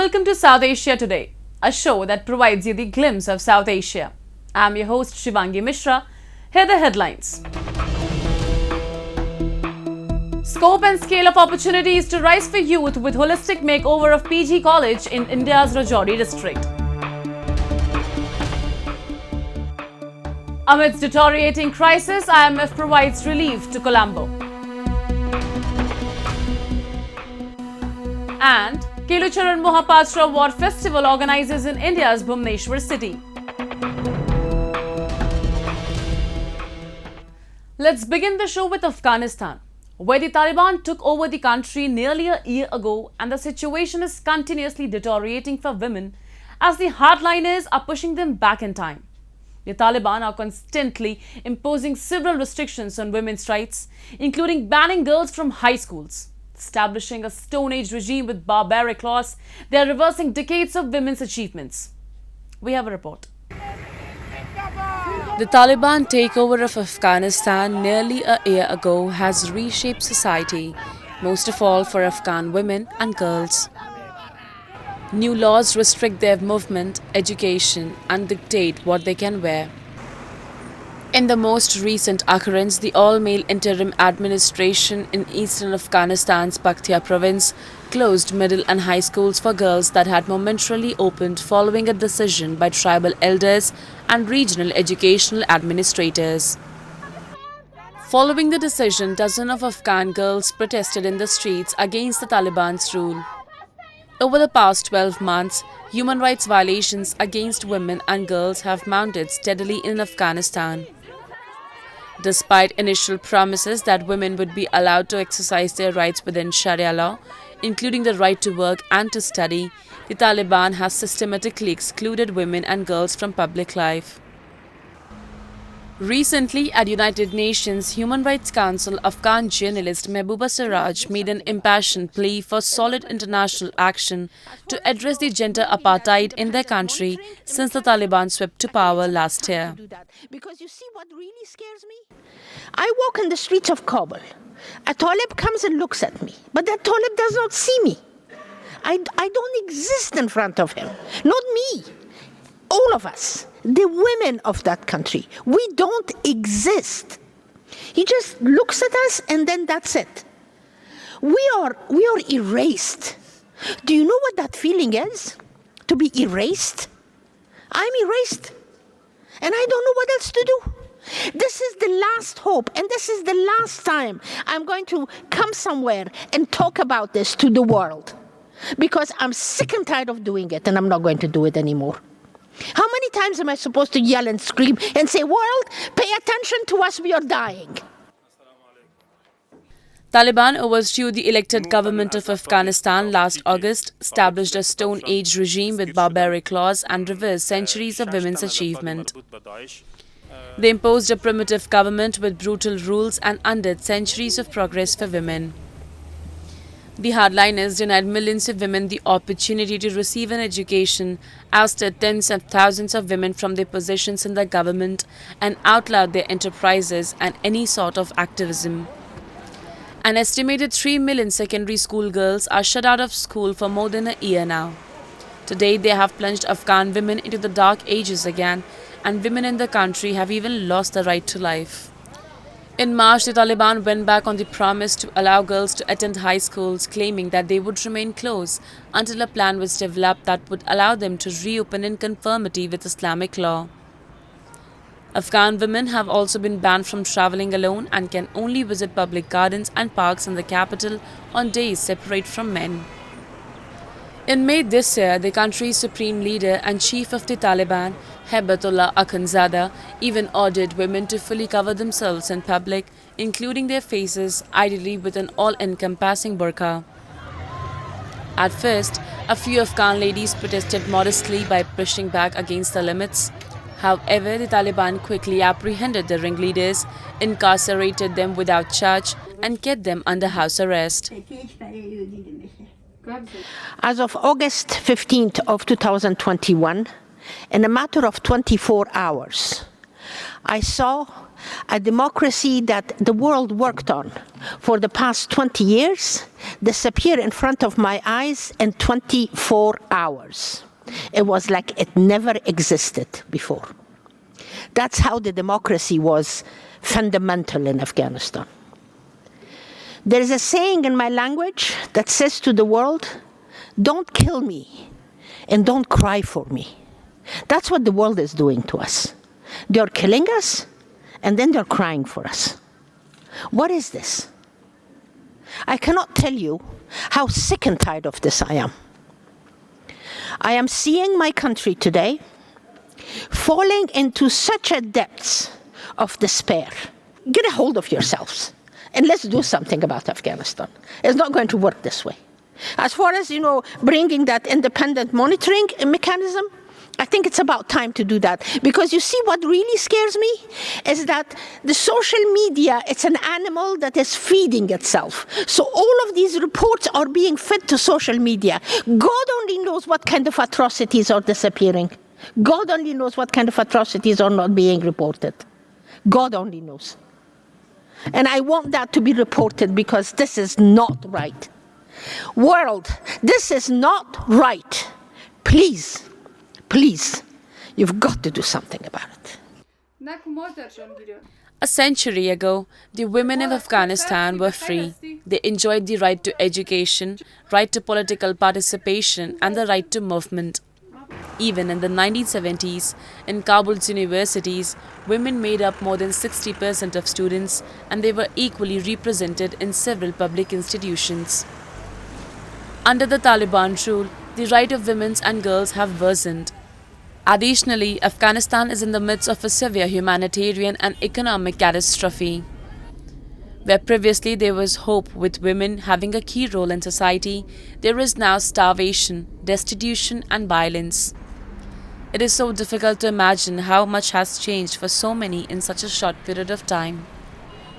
welcome to South Asia Today, a show that provides you the glimpse of South Asia. I'm your host Shivangi Mishra. Here are the headlines. Scope and scale of opportunities to rise for youth with holistic makeover of PG College in India's Rajouri district. Amidst deteriorating crisis, IMF provides relief to Colombo. And Kelucharan Mohapatra War Festival organizes in India's Bhubaneswar city. Let's begin the show with Afghanistan, where the Taliban took over the country nearly a year ago, and the situation is continuously deteriorating for women as the hardliners are pushing them back in time. The Taliban are constantly imposing several restrictions on women's rights, including banning girls from high schools. Establishing a Stone Age regime with barbaric laws, they are reversing decades of women's achievements. We have a report. The Taliban takeover of Afghanistan nearly a year ago has reshaped society, most of all for Afghan women and girls. New laws restrict their movement, education, and dictate what they can wear. In the most recent occurrence, the all-male interim administration in eastern Afghanistan's Bakhtia province closed middle and high schools for girls that had momentarily opened following a decision by tribal elders and regional educational administrators. Following the decision, dozens of Afghan girls protested in the streets against the Taliban's rule. Over the past 12 months, human rights violations against women and girls have mounted steadily in Afghanistan. Despite initial promises that women would be allowed to exercise their rights within Sharia law, including the right to work and to study, the Taliban has systematically excluded women and girls from public life. Recently, at United Nations Human Rights Council, Afghan journalist Mehbooba Siraj made an impassioned plea for solid international action to address the gender apartheid in their country since the Taliban swept to power last year. Because you see what really scares me? I walk in the streets of Kabul. A Talib comes and looks at me, but that Talib does not see me. I don't exist in front of him. Not me. All of us. The women of that country, we don't exist. He just looks at us and then that's it. We are erased. Do you know what that feeling is? To be erased? I'm erased. And I don't know what else to do. This is the last hope, and this is the last time I'm going to come somewhere and talk about this to the world. Because I'm sick and tired of doing it, and I'm not going to do it anymore. How many times am I supposed to yell and scream and say, world, pay attention to us, we are dying? Taliban overthrew the elected government of Afghanistan last August, established a Stone Age regime with barbaric laws, and reversed centuries of women's achievement. They imposed a primitive government with brutal rules and undid centuries of progress for women. The hardliners denied millions of women the opportunity to receive an education, ousted tens of thousands of women from their positions in the government, and outlawed their enterprises and any sort of activism. An estimated 3 million secondary school girls are shut out of school for more than a year now. Today, they have plunged Afghan women into the dark ages again, and women in the country have even lost the right to life. In March, the Taliban went back on the promise to allow girls to attend high schools, claiming that they would remain closed until a plan was developed that would allow them to reopen in conformity with Islamic law. Afghan women have also been banned from traveling alone and can only visit public gardens and parks in the capital on days separate from men. In May this year, the country's supreme leader and chief of the Taliban, Haibatullah Akhundzada, even ordered women to fully cover themselves in public, including their faces, ideally with an all-encompassing burqa. At first, a few Afghan ladies protested modestly by pushing back against the limits. However, the Taliban quickly apprehended the ringleaders, incarcerated them without charge, and kept them under house arrest. As of August 15th of 2021, in a matter of 24 hours, I saw A democracy that the world worked on for the past 20 years disappeared in front of my eyes in 24 hours. It was like it never existed before. That's how the democracy was fundamental in Afghanistan. There is a saying in my language that says to the world, don't kill me and don't cry for me. That's what the world is doing to us. They're killing us and then they're crying for us. What is this? I cannot tell you how sick and tired of this I am. I am seeing my country today falling into such a depth of despair. Get a hold of yourselves and let's do something about Afghanistan. It's not going to work this way. As far as, bringing that independent monitoring mechanism, I think it's about time to do that. Because you see, what really scares me is that the social media, it's an animal that is feeding itself. So all of these reports are being fed to social media. God only knows what kind of atrocities are disappearing. God only knows what kind of atrocities are not being reported. God only knows. And I want that to be reported because this is not right. World, this is not right. Please, please, you've got to do something about it. A century ago, the women of Afghanistan were free. They enjoyed the right to education, right to political participation, and the right to movement. Even in the 1970s, in Kabul's universities, women made up more than 60% of students, and they were equally represented in several public institutions. Under the Taliban rule, the rights of women and girls have worsened. Additionally, Afghanistan is in the midst of a severe humanitarian and economic catastrophe. Where previously there was hope with women having a key role in society, there is now starvation, destitution and violence. It is so difficult to imagine how much has changed for so many in such a short period of time.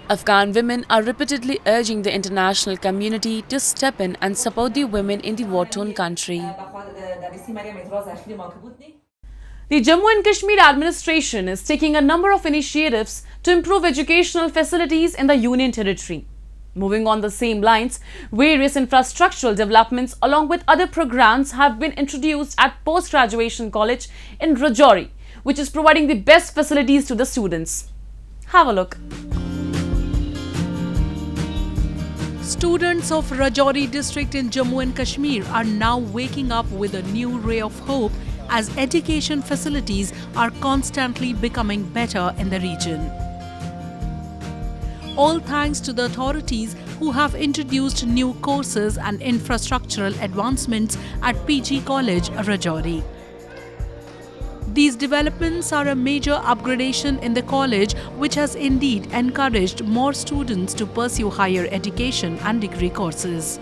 Afghan women are repeatedly urging the international community to step in and support the women in the war-torn country. The Jammu and Kashmir administration is taking a number of initiatives to improve educational facilities in the Union territory. Moving on the same lines, various infrastructural developments along with other programs have been introduced at Post-Graduation College in Rajouri, which is providing the best facilities to the students. Have a look. Students of Rajouri district in Jammu and Kashmir are now waking up with a new ray of hope as education facilities are constantly becoming better in the region. All thanks to the authorities who have introduced new courses and infrastructural advancements at PG College, Rajouri. These developments are a major upgradation in the college, which has indeed encouraged more students to pursue higher education and degree courses.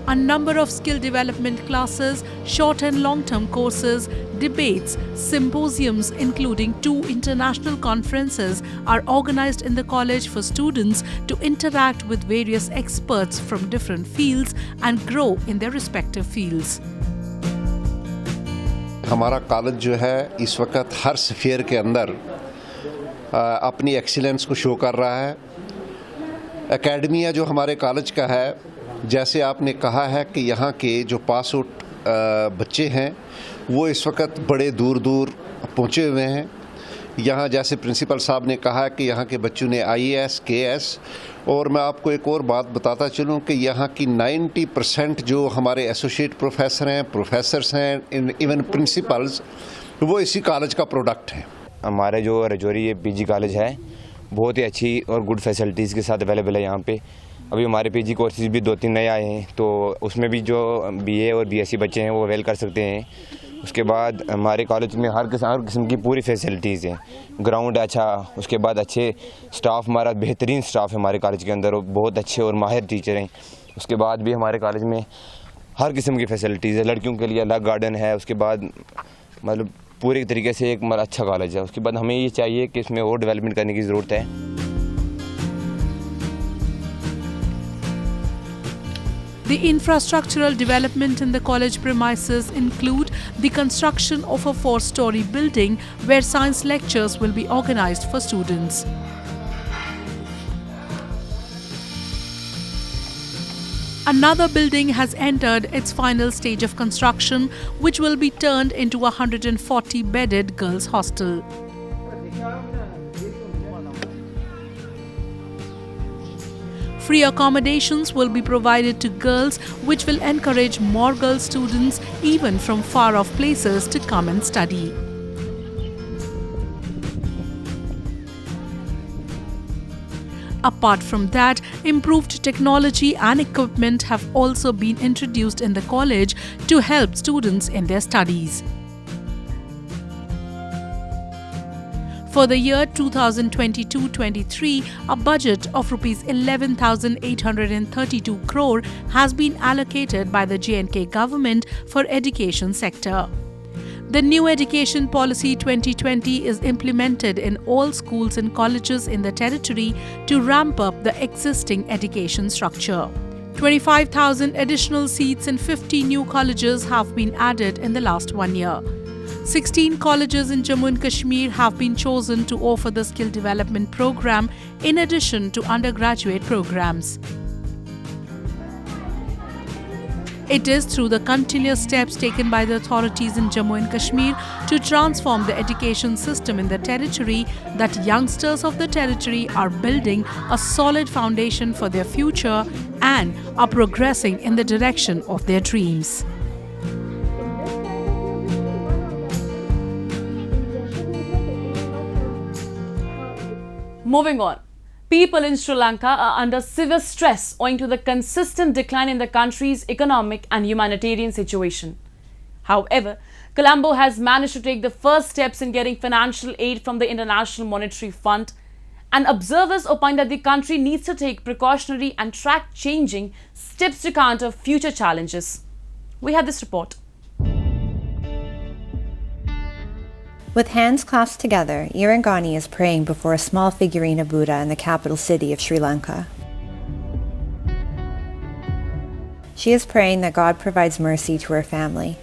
A number of skill development classes, short and long-term courses, debates, symposiums including 2 international conferences are organized in the college for students to interact with various experts from different fields and grow in their respective fields. हमारा college जो है इस वक्त हर sphere के अंदर अपनी excellence को show कर रहा है। एकेडमिया जो हमारे कॉलेज का है, जैसे आपने कहा है कि यहाँ के जो पास आउट बच्चे हैं वो इस वक्त बड़े दूर दूर पहुँचे हुए हैं। यहाँ जैसे प्रिंसिपल साहब ने कहा कि यहाँ के बच्चों ने IAS, KS और मैं आपको एक और बात बताता चलूँ कि यहाँ की 90% जो हमारे एसोसिएट प्रोफेसर हैं, प्रोफेसर्स हैं, इवन प्रिंसिपल्स, वो इसी कॉलेज का प्रोडक्ट है। हमारे जो रजौरी PG कॉलेज है बहुत ही अच्छी और गुड फैसिलिटीज़ के साथ अवेलेबल है यहाँ पे। अभी हमारे PG कोर्सेज भी 2-3 नए आए हैं, तो उसमें भी जो BA और BSc बच्चे हैं वो अवेल कर सकते हैं। उसके बाद हमारे कॉलेज में हर किस्म की पूरी फैसिलिटीज़ हैं। ग्राउंड अच्छा, उसके बाद अच्छे स्टाफ, हमारा बेहतरीन स्टाफ है हमारे कॉलेज के अंदर और बहुत अच्छे और माहिर टीचर हैं। उसके बाद भी हमारे कॉलेज में हर किस्म की फैसिलिटीज़ है। लड़कियों के लिए अलग गार्डन है। उसके बाद मतलब पूरी तरीके से एक अच्छा कॉलेज है। उसके बाद हमें ये चाहिए कि इसमें और डेवलपमेंट करने की ज़रूरत है। The infrastructural development in the college premises include the construction of a 4-story building where science lectures will be organized for students. Another building has entered its final stage of construction, which will be turned into a 140-bedded girls' hostel. Free accommodations will be provided to girls, which will encourage more girl students, even from far-off places, to come and study. Apart from that, improved technology and equipment have also been introduced in the college to help students in their studies. For the year 2022-23, a budget of Rs 11,832 crore has been allocated by the J&K government for education sector. The new Education Policy 2020 is implemented in all schools and colleges in the territory to ramp up the existing education structure. 25,000 additional seats in 50 new colleges have been added in the last 1 year. 16 colleges in Jammu and Kashmir have been chosen to offer the skill development program in addition to undergraduate programs. It is through the continuous steps taken by the authorities in Jammu and Kashmir to transform the education system in the territory that youngsters of the territory are building a solid foundation for their future and are progressing in the direction of their dreams. Moving on. People in Sri Lanka are under severe stress owing to the consistent decline in the country's economic and humanitarian situation. However, Colombo has managed to take the first steps in getting financial aid from the International Monetary Fund, and observers opine that the country needs to take precautionary and track-changing steps to counter future challenges. We have this report. With hands clasped together, Irangani is praying before a small figurine of Buddha in the capital city of Sri Lanka. She is praying that God provides mercy to her family.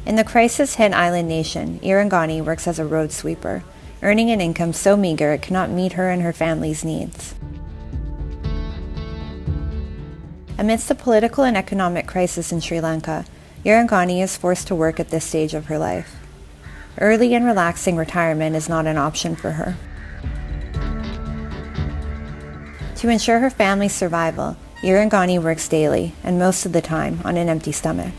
In the crisis-hit island nation, Irangani works as a road sweeper, earning an income so meager it cannot meet her and her family's needs. Amidst the political and economic crisis in Sri Lanka, Irangani is forced to work at this stage of her life. Early and relaxing retirement is not an option for her. To ensure her family's survival, Irangani works daily, and most of the time on an empty stomach.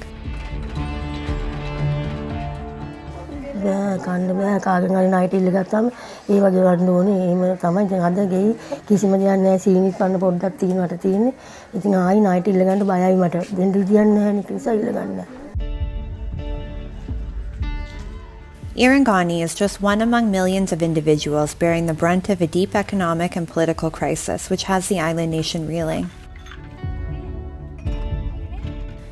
Irangani is just one among millions of individuals bearing the brunt of a deep economic and political crisis which has the island nation reeling.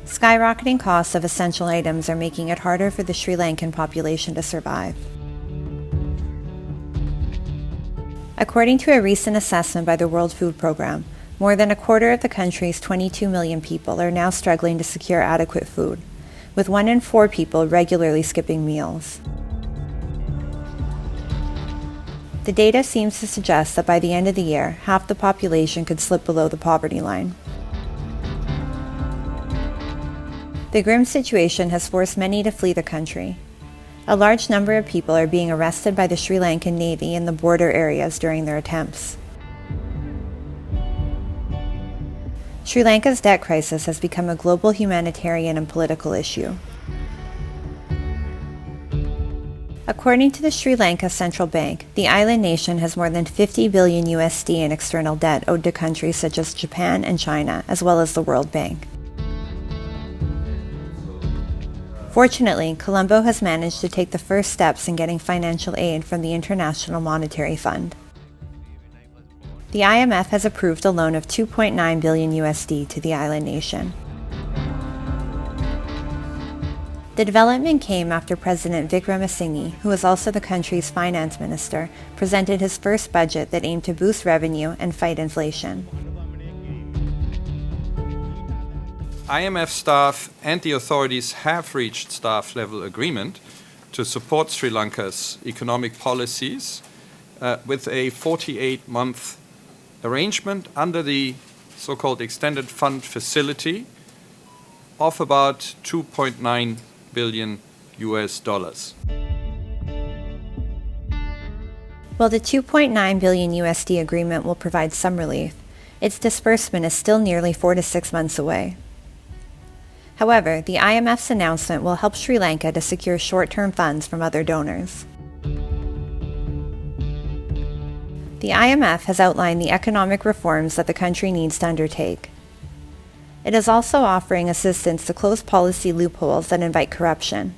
Skyrocketing costs of essential items are making it harder for the Sri Lankan population to survive. According to a recent assessment by the World Food Programme, more than a quarter of the country's 22 million people are now struggling to secure adequate food, with 1 in 4 people regularly skipping meals. The data seems to suggest that by the end of the year, half the population could slip below the poverty line. The grim situation has forced many to flee the country. A large number of people are being arrested by the Sri Lankan Navy in the border areas during their attempts. Sri Lanka's debt crisis has become a global humanitarian and political issue. According to the Sri Lanka Central Bank, the island nation has more than 50 billion USD in external debt owed to countries such as Japan and China, as well as the World Bank. Fortunately, Colombo has managed to take the first steps in getting financial aid from the International Monetary Fund. The IMF has approved a loan of 2.9 billion USD to the island nation. The development came after President Wickremesinghe, who is also the country's finance minister, presented his first budget that aimed to boost revenue and fight inflation. IMF staff and the authorities have reached staff-level agreement to support Sri Lanka's economic policies with a 48-month arrangement under the so-called extended fund facility of about 2.9 billion US dollars. While the 2.9 billion USD agreement will provide some relief, its disbursement is still nearly 4 to 6 months away. However, the IMF's announcement will help Sri Lanka to secure short-term funds from other donors. The IMF has outlined the economic reforms that the country needs to undertake. It is also offering assistance to close policy loopholes that invite corruption.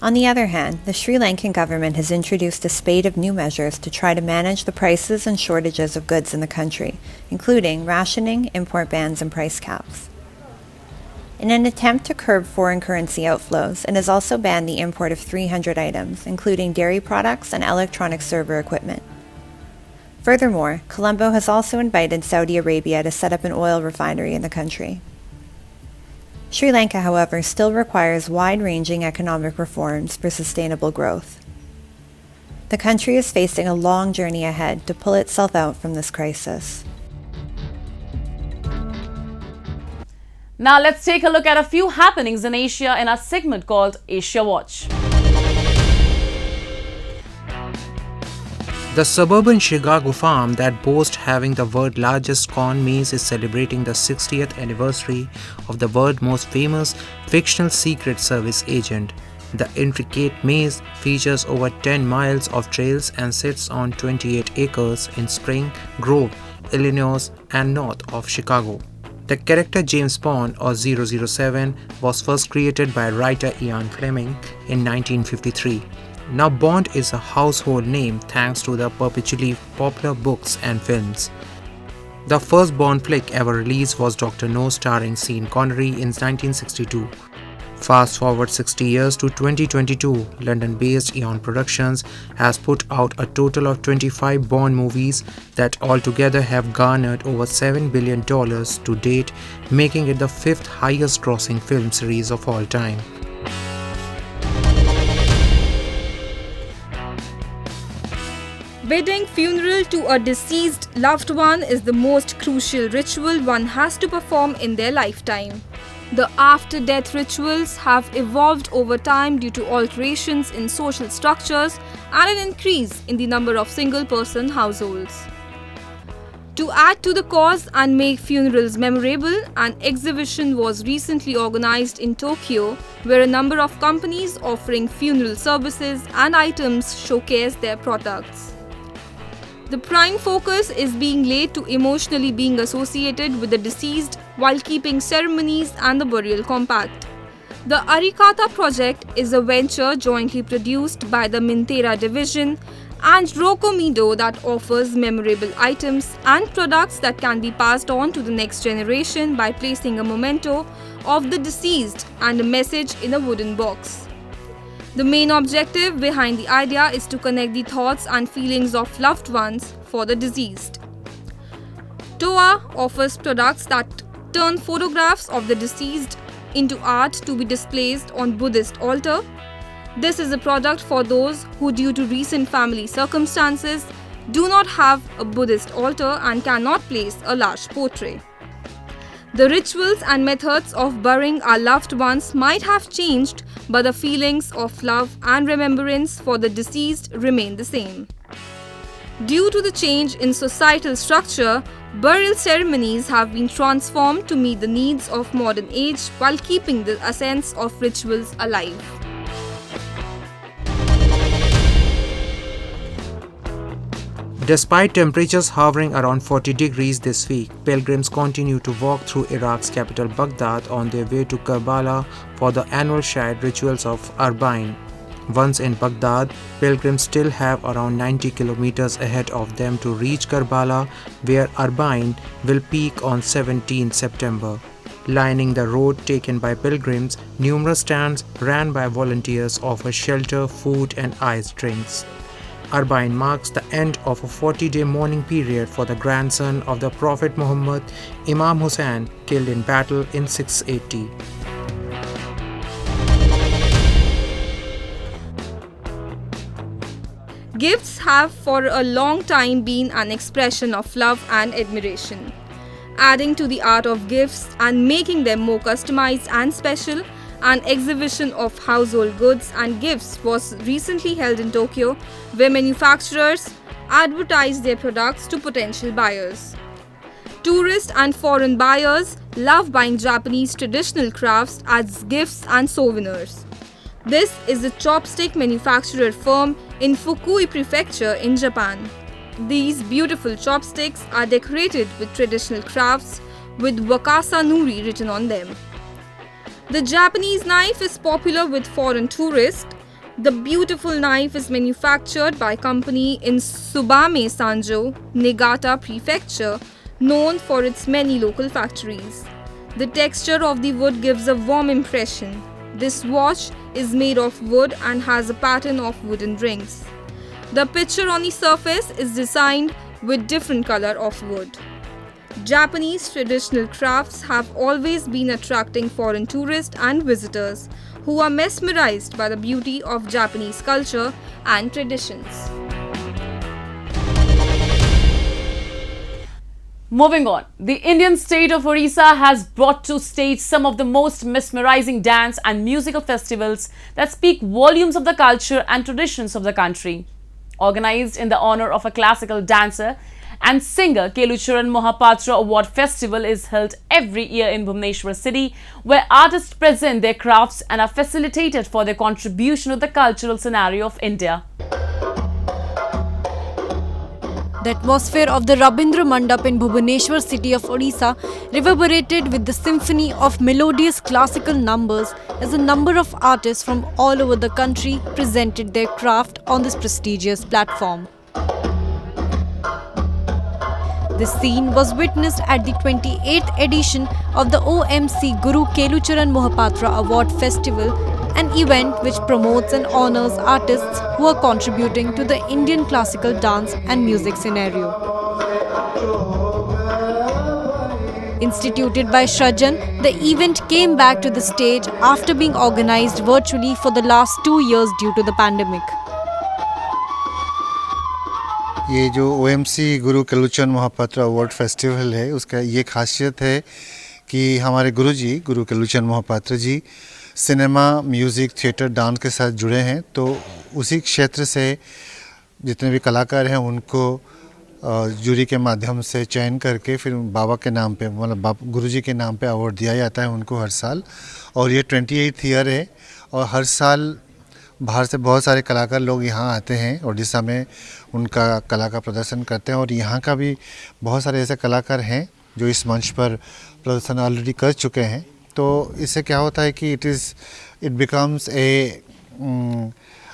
On the other hand, the Sri Lankan government has introduced a spate of new measures to try to manage the prices and shortages of goods in the country, including rationing, import bans, and price caps. In an attempt to curb foreign currency outflows, it has also banned the import of 300 items, including dairy products and electronic server equipment. Furthermore, Colombo has also invited Saudi Arabia to set up an oil refinery in the country. Sri Lanka, however, still requires wide-ranging economic reforms for sustainable growth. The country is facing a long journey ahead to pull itself out from this crisis. Now let's take a look at a few happenings in Asia in our segment called Asia Watch. The suburban Chicago farm that boasts having the world's largest corn maze is celebrating the 60th anniversary of the world's most famous fictional Secret Service agent. The intricate maze features over 10 miles of trails and sits on 28 acres in Spring Grove, Illinois and north of Chicago. The character James Bond or 007 was first created by writer Ian Fleming in 1953. Now Bond is a household name thanks to the perpetually popular books and films. The first Bond flick ever released was Dr. No starring Sean Connery in 1962. Fast forward 60 years to 2022, London-based Eon Productions has put out a total of 25 Bond movies that altogether have garnered over $7 billion to date, making it the 5th highest grossing film series of all time. Bidding funeral to a deceased loved one is the most crucial ritual one has to perform in their lifetime. The after-death rituals have evolved over time due to alterations in social structures and an increase in the number of single-person households. To add to the cause and make funerals memorable, an exhibition was recently organized in Tokyo, where a number of companies offering funeral services and items showcased their products. The prime focus is being laid to emotionally being associated with the deceased while keeping ceremonies and the burial compact. The Arikata project is a venture jointly produced by the Mintera division and Rokomido that offers memorable items and products that can be passed on to the next generation by placing a memento of the deceased and a message in a wooden box. The main objective behind the idea is to connect the thoughts and feelings of loved ones for the deceased. TOA offers products that turn photographs of the deceased into art to be displayed on Buddhist altar. This is a product for those who, due to recent family circumstances, do not have a Buddhist altar and cannot place a large portrait. The rituals and methods of burying our loved ones might have changed, but the feelings of love and remembrance for the deceased remain the same. Due to the change in societal structure, burial ceremonies have been transformed to meet the needs of modern age while keeping the essence of rituals alive. Despite temperatures hovering around 40 degrees this week, pilgrims continue to walk through Iraq's capital Baghdad on their way to Karbala for the annual Shahid rituals of Arbaeen. Once in Baghdad, pilgrims still have around 90 kilometers ahead of them to reach Karbala, where Arbaeen will peak on 17 September. Lining the road taken by pilgrims, numerous stands ran by volunteers offer shelter, food and iced drinks. Arbain marks the end of a 40-day mourning period for the grandson of the Prophet Muhammad, Imam Hussain, killed in battle in 680. Gifts have for a long time been an expression of love and admiration. Adding to the art of gifts and making them more customized and special, an exhibition of household goods and gifts was recently held in Tokyo, where manufacturers advertised their products to potential buyers. Tourist and foreign buyers love buying Japanese traditional crafts as gifts and souvenirs. This is the chopstick manufacturer firm in Fukui Prefecture in Japan. These beautiful chopsticks are decorated with traditional crafts with Wakasa Nuri written on them. The Japanese knife is popular with foreign tourists. The beautiful knife is manufactured by a company in Tsubame Sanjo, Niigata Prefecture, known for its many local factories. The texture of the wood gives a warm impression. This watch is made of wood and has a pattern of wooden rings. The picture on the surface is designed with different color of wood. Japanese traditional crafts have always been attracting foreign tourists and visitors who are mesmerized by the beauty of Japanese culture and traditions. Moving on, the Indian state of Odisha has brought to stage some of the most mesmerizing dance and musical festivals that speak volumes of the culture and traditions of the country. Organized in the honor of a classical dancer and singer, Kelucharan Mohapatra Award Festival is held every year in Bhubaneswar city, where artists present their crafts and are facilitated for their contribution to the cultural scenario of India. The atmosphere of the Rabindra Mandap in Bhubaneswar city of Odisha reverberated with the symphony of melodious classical numbers as a number of artists from all over the country presented their craft on this prestigious platform. This scene was witnessed at the 28th edition of the OMC Guru Kelucharan Mohapatra Award Festival, an event which promotes and honors artists who are contributing to the Indian classical dance and music scenario. Instituted by Shrajan, the event came back to the stage after being organized virtually for the last 2 years due to the pandemic. ये जो OMC गुरु Kelucharan Mahapatra award festival है, उसका ये खासियत है कि हमारे गुरुजी गुरु केलुचरण महापात्र जी cinema, music, theatre, dance के साथ जुड़े हैं। तो उसी क्षेत्र से जितने भी कलाकार हैं उनको जूरी के माध्यम से चयन करके फिर बाबा के नाम पे, मतलब गुरुजी के नाम पे अवार्ड दिया जाता है उनको हर साल। और ये 28th ईयर है और हर साल बाहर से बहुत सारे कलाकार लोग यहाँ आते हैं, उड़ीसा में उनका कला का प्रदर्शन करते हैं। और यहाँ का भी बहुत सारे ऐसे कलाकार हैं जो इस मंच पर प्रदर्शन ऑलरेडी कर चुके हैं। तो इससे क्या होता है कि it becomes a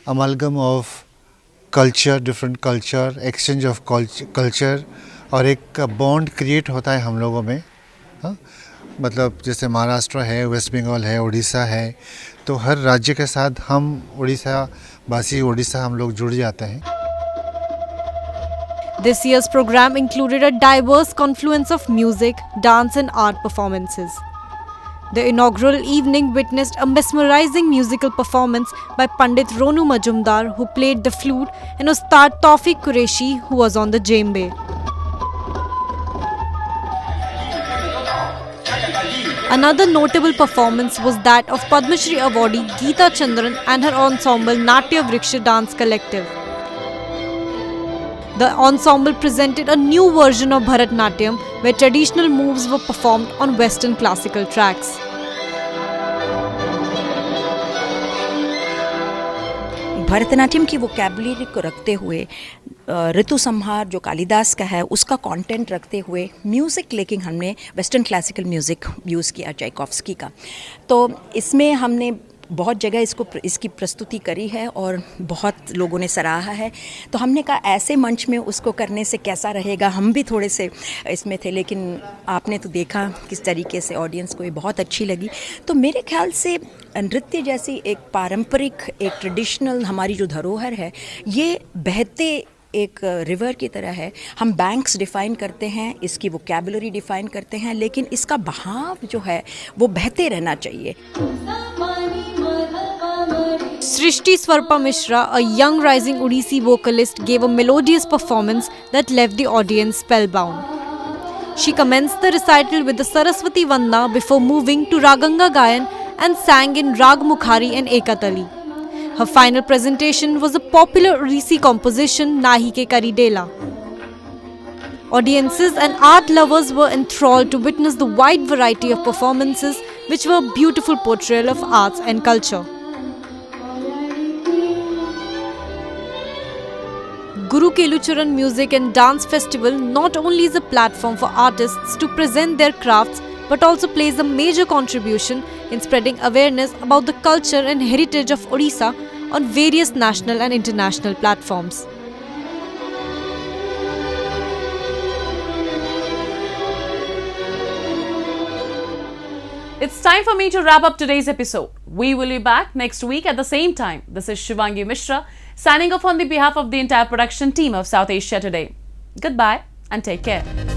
amalgam of culture, different culture, exchange of culture, और एक बॉन्ड क्रिएट होता है हम लोगों में। हाँ, मतलब जैसे महाराष्ट्र है, वेस्ट बंगाल है, उड़ीसा है, तो हर राज्य के साथ हम उड़ीसा हम लोग जुड़ जाते हैं। This year's program included a diverse confluence of music, dance and art performances. The inaugural evening witnessed a mesmerizing musical performance by Pandit Ronu Majumdar, who played the flute, and Ustad Tawfiq Qureshi, who was on the djembe. Another notable performance was that of Padma Shri awardee Geeta Chandran and her ensemble Natya Vriksha Dance Collective. The ensemble presented a new version of Bharatnatyam, where traditional moves were performed on Western classical tracks. Bharatanatyam की vocabulary को रखते हुए, ऋतु संहार जो कालिदास का है उसका content रखते हुए म्यूज़िक, लेकिन हमने वेस्टर्न क्लासिकल म्यूज़िक यूज़ किया चाइकोव्स्की का। तो इसमें हमने बहुत जगह इसकी प्रस्तुति करी है और बहुत लोगों ने सराहा है, तो हमने कहा ऐसे मंच में उसको करने से कैसा रहेगा। हम भी थोड़े से इसमें थे, लेकिन आपने तो देखा किस तरीके से ऑडियंस को ये बहुत अच्छी लगी। तो मेरे ख्याल से नृत्य जैसी एक पारंपरिक, एक ट्रेडिशनल हमारी जो धरोहर है, ये बहते एक रिवर की तरह है। हम बैंक्स डिफ़ाइन करते हैं, इसकी वोकैबुलरी डिफ़ाइन करते हैं, लेकिन इसका बहाव जो है वो बहते रहना चाहिए। Srishti Swarpa Mishra, a young rising Odissi vocalist, gave a melodious performance that left the audience spellbound. She commenced the recital with the Saraswati Vandana before moving to Raganga Gayan and sang in Rag Mukhari and Ekatali. Her final presentation was a popular Odissi composition, Nahi Ke Kari Dela. Audiences and art lovers were enthralled to witness the wide variety of performances, which were a beautiful portrayal of arts and culture. Guru Kelucharan Music and Dance Festival not only is a platform for artists to present their crafts, but also plays a major contribution in spreading awareness about the culture and heritage of Odisha on various national and international platforms. It's time for me to wrap up today's episode. We will be back next week at the same time. This is Shivangi Mishra signing off on the behalf of the entire production team of South Asia Today. Goodbye and take care.